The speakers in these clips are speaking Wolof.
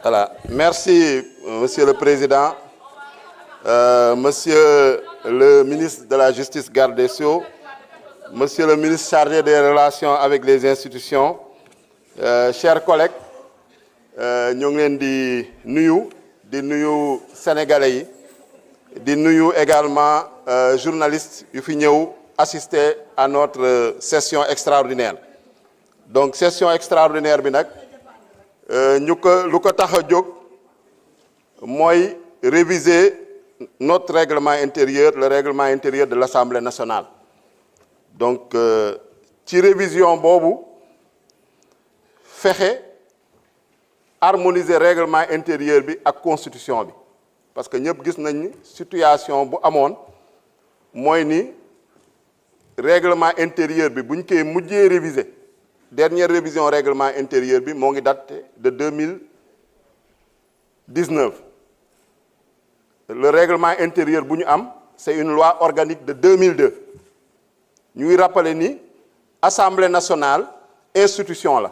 Voilà. Merci, Monsieur le Président, Monsieur le ministre de la Justice, garde des Sceaux, Monsieur le ministre chargé des relations avec les institutions, chers collègues, ñu ngi leen di nuyu sénégalais yi di nuyu également journalistes yu fi ñëw assister à notre session extraordinaire. Donc session extraordinaire bi nag lu ko tax a jóg mooy réviser notre règlement intérieur, le règlement intérieur de l'Assemblée nationale. Donc ci révision boobu fexe harmoniser règlement intérieur bi ak constitution bi parce que ñëpp gis nañ ni situation bu amoon mooy ni règlement intérieur bi buñ koy mujjee réviser dernière révision règlement intérieur bi moo ngi daté de 2019. Le règlement intérieur bu ñu am c'est une loi organique de 2002 ñuy rappeler ni Assemblée nationale institution la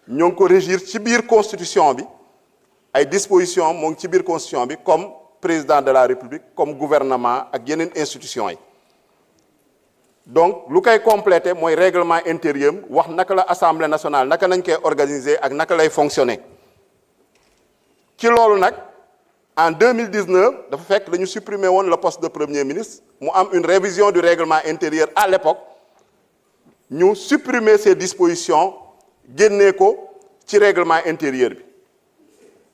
ñoo ngi ko régir ci biir constitution bi ay dispositions moo ngi ci biir constitution bi comme président de la République comme gouvernement ak yeneen institutions yi. Donc lu koy complété mooy règlement intérieur wax naka la Assemblée nationale naka nañ koy organiser ak naka lay fonctionner. Ci loolu nag en 2019 dafa fekk dañu supprimer woon le poste de premier ministre mu am une révision du règlement intérieur à l'époque ñu supprimer ces dispositions génnee ko ci règlement intérieur bi.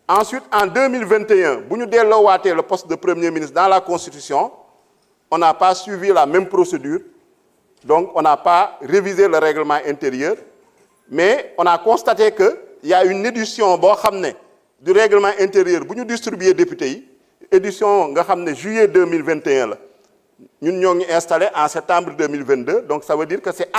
Ensuite en 2021 bu ñu delloowaatee le poste de premier ministre dans la constitution on n'a pas suivi la même procédure. Donc on n'a pas révisé le règlement intérieur mais on a constaté que il y a une édition boo xam ne du règlement intérieur bu ñu distribuer député yi édition nga xam ne juillet 2021 la ñun ñoo ngi installé en septembre 2022 donc ça veut dire que c'est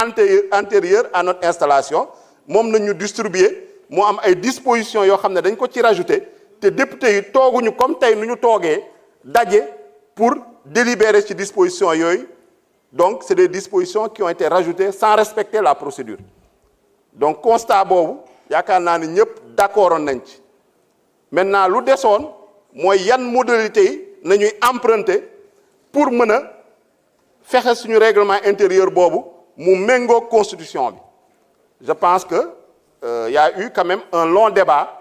antérieur à notre installation moom nañ ñu distribuer moo am ay dispositions yoo xam ne dañ ko ci rajouter te député yi tooguñu comme tey nu ñu toogee daje pour délibérer ci dispositions yooyu. Donc c'est des dispositions qui ont été rajoutées sans respecter la procédure. Donc constat boobu yaakaar naa ne ñëpp d'accord nañ ci maintenant lu desoon mooy yan modalités yi nañuy emprunter pour mën a fexe suñu règlement intérieur boobu mu méngoo constitution bi. Je pense que y a eu quand même un long débat,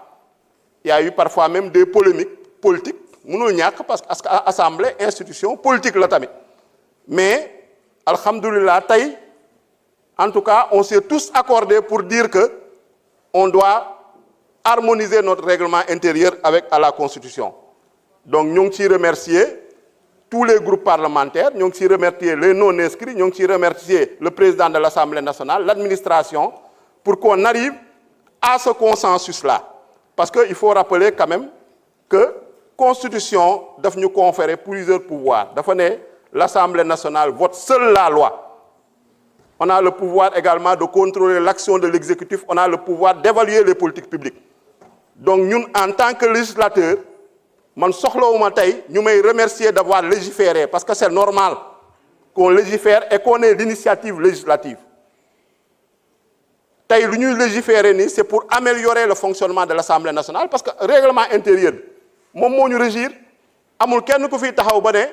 il y a eu parfois même des polémiques politiques mënul ñàkk parce que assemblée institution politique la tamit mais alhamdoulilah tey en tout cas on s'est tous accordés pour dire que on doit harmoniser notre règlement intérieur avec à la constitution. Donc ñu ngi ciy remercier tous les groupes parlementaires ñu ngi ciy remercier les non inscrits ñu ngi ciy remercier le président de l'Assemblée nationale l'administration pour qu'on arrive à ce consensus là parce que il faut rappeler quand même que constitution daf ñu conférer plusieurs pouvoirs dafa ne l'Assemblée nationale vote seule la loi. On a le pouvoir également de contrôler l'action de l'exécutif, on a le pouvoir d'évaluer les politiques publiques. Donc ñun en tant que législateur man soxlawuma tey ñu may remercier d'avoir légiféré parce que c'est normal qu'on légifère et qu'on ait l'initiative législative. Tey lu ñuy légiférer nii c'est pour améliorer le fonctionnement de l'Assemblée nationale parce que règlement intérieur moom moo ñu régir amul kenn ku fi taxaw ba ne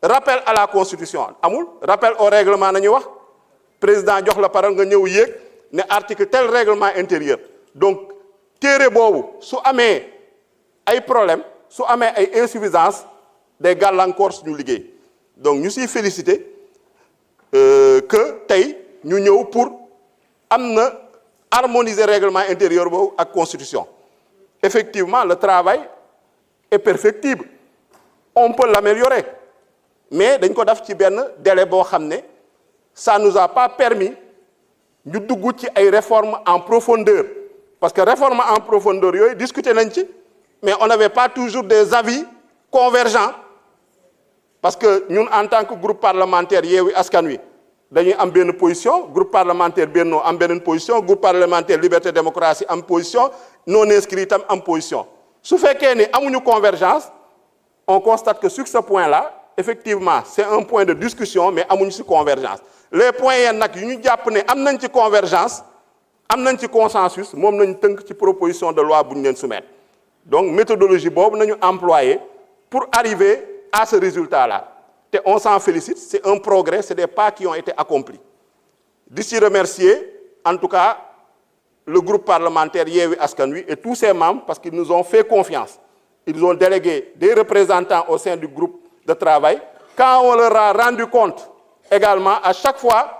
rappel à la constitution amul rappel au règlement nañu wax président jox la parole nga ñëw yéeg ne article tel règlement intérieur donc téere boobu su amee ay problème su amee ay insuffisance day gàllankoor suñu liggéey donc ñu siy féliciter que tey ñu ñëw pour am na harmoniser règlement intérieur boobu ak constitution. Effectivement le travail est perfectible on peut l'améliorer mais dañ ko def ci benn délai boo xam ne ça nous a pas permis ñu dugg ci ay réformes en profondeur parce que réforme en profondeur yooyu discuter nañ ci mais on n'avait pas toujours des avis convergents parce que ñun en tant que groupe parlementaire Yewwi Askan Wi dañuy am benn position groupe parlementaire Benno am beneen position groupe parlementaire Liberté Démocratie am position non inscrit itam am position su fekkee ni amuñu convergence on constate que sur ce point-là effectivement c'est un point de discussion mais amuñu ci convergence les points yenn nag yu ñu jàpp ne am nañ ci convergence am nañ ci consensus moom nañ tënk ci proposition de loi bu ñu leen soumettre donc méthodologie boobu nañu employer pour arriver à ce résultat-là te on s'en félicite, c'est un progrès, c'est des pas qui ont été accomplis. D'ici remercier en tout cas le groupe parlementaire Yewwi Askan Wi et tous ses membres parce qu'ils nous ont fait confiance. Ils ont délégué des représentants au sein du groupe de travail. Quand on leur a rendu compte également, à chaque fois,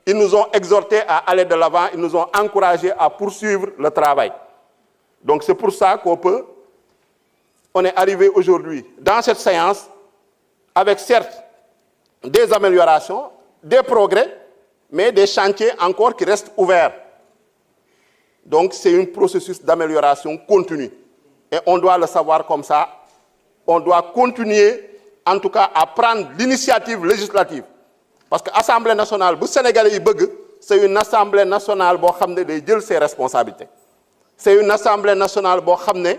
ils nous ont exhortés à aller de l'avant, ils nous ont encouragés à poursuivre le travail. Donc c'est pour ça on est arrivé aujourd'hui dans cette séance avec certes des améliorations, des progrès, mais des chantiers encore qui restent ouverts. Donc c'est un processus d'amélioration continue. Et on doit le savoir comme ça. On doit continuer, en tout cas, à prendre l'initiative législative. Parce que l'Assemblée nationale, bu Sénégalais yi bëgg, c'est une Assemblée nationale qui xam ne day jël ses responsabilités. C'est une Assemblée nationale qui xam ne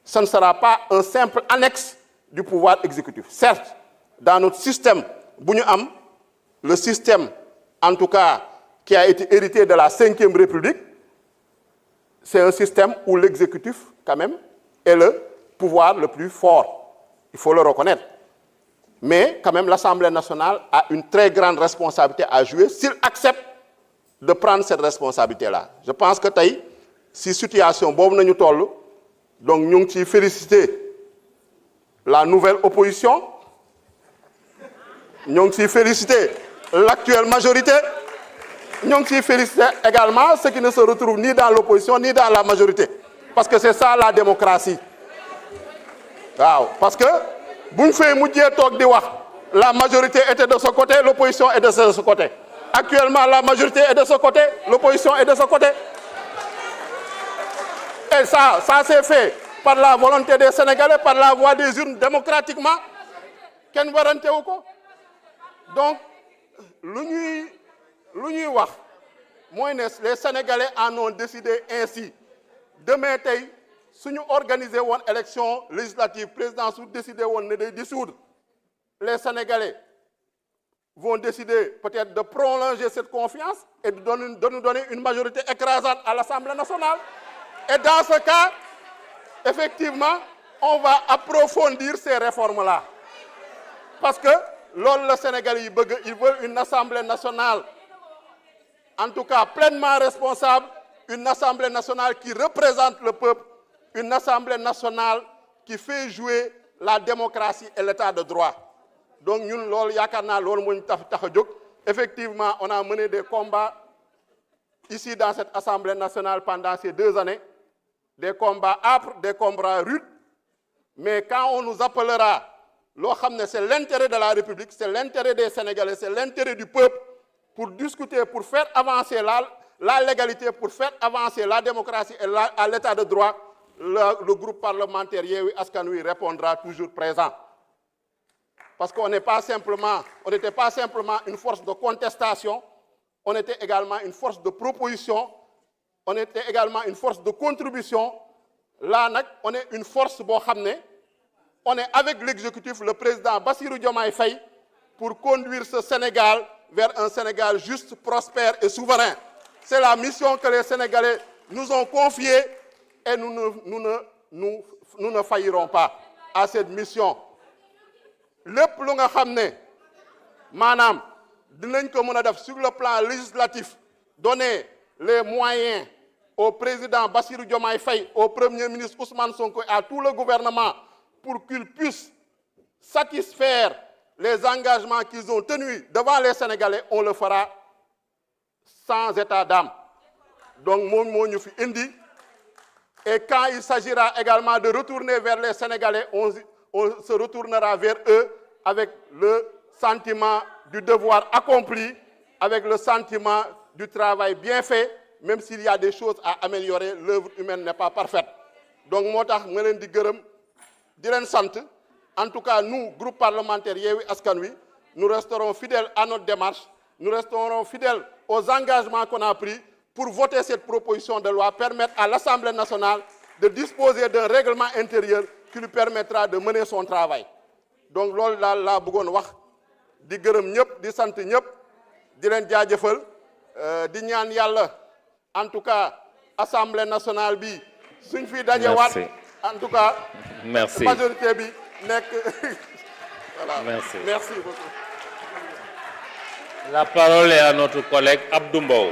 ce ne sera pas un simple annexe du pouvoir exécutif. Certes, dans notre système, le système, en tout cas, qui a été hérité de la Ve République, c'est un système où l'exécutif, quand même, est le pouvoir le plus fort. Il faut le reconnaître. Mais, quand même, l'Assemblée nationale a une très grande responsabilité à jouer s'il accepte de prendre cette responsabilité-là. Je pense que si la situation est bonne, donc nous devons féliciter la nouvelle opposition, nous devons féliciter l'actuelle majorité, nous devons féliciter également ceux qui ne se retrouvent ni dans l'opposition ni dans la majorité. Parce que c'est ça la démocratie. Wow. Parce que, la majorité était de ce côté, l'opposition est de ce côté. Actuellement, la majorité est de ce côté, l'opposition est de ce côté. Et ça s'est fait par la volonté des Sénégalais, par la voie des urnes démocratiquement. Donc, les Sénégalais en ont décidé ainsi. Demain, si nous organisons une élection législative, le président a décidé de dissoudre. Les Sénégalais vont décider peut-être de prolonger cette confiance et de nous donner une majorité écrasante à l'Assemblée nationale. Et dans ce cas, effectivement, on va approfondir ces réformes-là. Parce que le Sénégalais, il veut une Assemblée nationale, en tout cas pleinement responsable, une Assemblée nationale qui représente le peuple, une Assemblée nationale qui fait jouer la démocratie et l'état de droit. Donc nous, effectivement, on a mené des combats ici dans cette Assemblée nationale pendant ces 2 années, des combats âpres, des combats rudes, mais quand on nous appellera, c'est l'intérêt de la République, c'est l'intérêt des Sénégalais, c'est l'intérêt du peuple pour discuter, pour faire avancer la légalité, pour faire avancer la démocratie et l'état de droit, le groupe parlementaire Yewwi Askan Wi répondra toujours présent. Parce qu'on n'était pas simplement une force de contestation, on était également une force de proposition, on était également une force de contribution. Là, on est une force, on est avec l'exécutif, le président Bassirou Diomaye Faye, pour conduire ce Sénégal vers un Sénégal juste, prospère et souverain. C'est la mission que les Sénégalais nous ont confiée et nous ne faillirons pas à cette mission. Le plus sur le plan législatif, donner les moyens au président Bassirou Diomaye Faye, au Premier ministre Ousmane Sonko et à tout le gouvernement pour qu'ils puissent satisfaire les engagements qu'ils ont tenus devant les Sénégalais, on le fera sans état d'âme. Donc, et quand il s'agira également de retourner vers les Sénégalais, on se retournera vers eux avec le sentiment du devoir accompli, avec le sentiment du travail bien fait, même s'il y a des choses à améliorer, l'œuvre humaine n'est pas parfaite. Donc, en tout cas, nous, groupe parlementaire Yewwi Askan Wi, nous resterons fidèles à notre démarche, nous resterons fidèles aux engagements qu'on a pris pour voter cette proposition de loi, permettre à l'Assemblée nationale de disposer d'un règlement intérieur qui lui permettra de mener son travail. Donc, c'est ce que je veux dire. Di gërëm ñëpp di sant ñëpp di leen jaajëfal di ñaan yàlla en tout cas assemblée nationale bi suñ fi dajewaat en tout cas majorité bi nekk voilà merci beaucoup. La parole est à notre collègue Abdou Mbow.